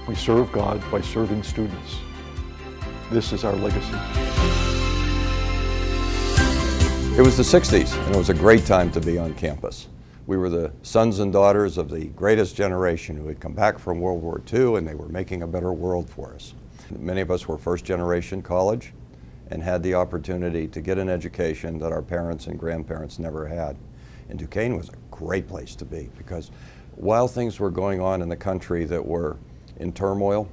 We serve God by serving students. This is our legacy. It was the 60s, and it was a great time to be on campus. We were the sons and daughters of the greatest generation who had come back from World War II, and they were making a better world for us. Many of us were first-generation college and had the opportunity to get an education that our parents and grandparents never had. And Duquesne was a great place to be because while things were going on in the country that were in turmoil,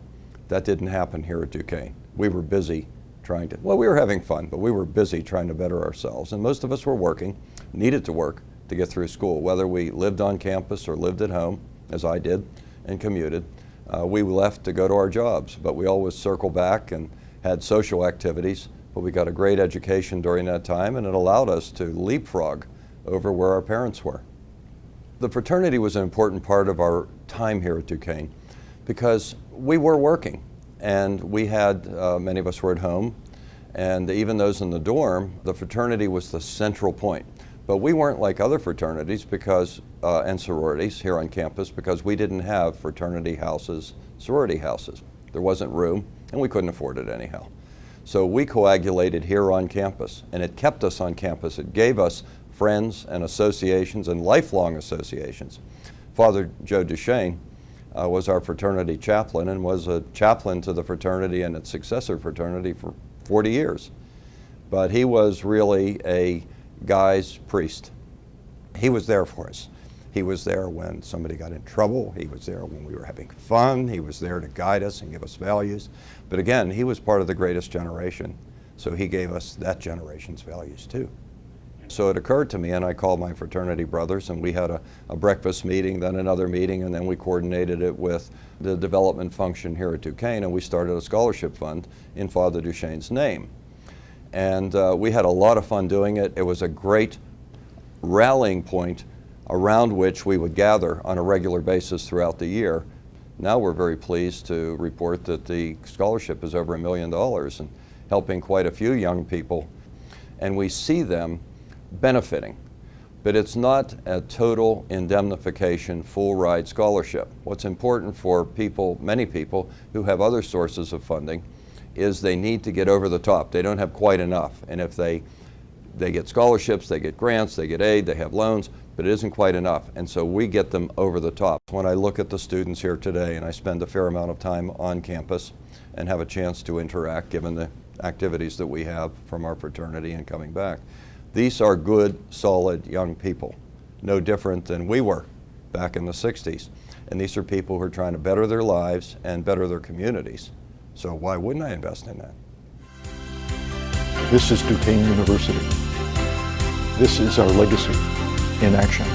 that didn't happen here at Duquesne. We were busy trying to, well, we were having fun, but we were busy trying to better ourselves. And most of us were working, needed to work to get through school. Whether we lived on campus or lived at home, as I did, and commuted, we left to go to our jobs. But we always circled back and had social activities. But we got a great education during that time, and it allowed us to leapfrog over where our parents were. The fraternity was an important part of our time here at Duquesne because we were working, and we had, many of us were at home, and even those in the dorm, the fraternity was the central point. But we weren't like other fraternities because, and sororities here on campus because we didn't have fraternity houses, sorority houses. There wasn't room, and we couldn't afford it anyhow. So we coagulated here on campus, and it kept us on campus. It gave us friends and associations and lifelong associations. Father Joe Duchesne was our fraternity chaplain and was a chaplain to the fraternity and its successor fraternity for 40 years. But he was really a guy's priest. He was there for us. He was there when somebody got in trouble. He was there when we were having fun. He was there to guide us and give us values. But again, he was part of the greatest generation, so he gave us that generation's values too. So it occurred to me, and I called my fraternity brothers, and we had a breakfast meeting, then another meeting, and then we coordinated it with the development function here at Duquesne, and we started a scholarship fund in Father Duchesne's name. And we had a lot of fun doing it. It was a great rallying point around which we would gather on a regular basis throughout the year. Now we're very pleased to report that the scholarship is over $1 million and helping quite a few young people, and we see them benefiting. But it's not a total indemnification, full ride scholarship. What's important for people, many people who have other sources of funding, is they need to get over the top. They don't have quite enough. And if they get scholarships, they get grants, they get aid, they have loans, but it isn't quite enough. And so we get them over the top. When I look at the students here today, and I spend a fair amount of time on campus and have a chance to interact given the activities that we have from our fraternity and coming back, these are good, solid young people, no different than we were back in the 60s. And these are people who are trying to better their lives and better their communities. So why wouldn't I invest in that? This is Duquesne University. This is our legacy in action.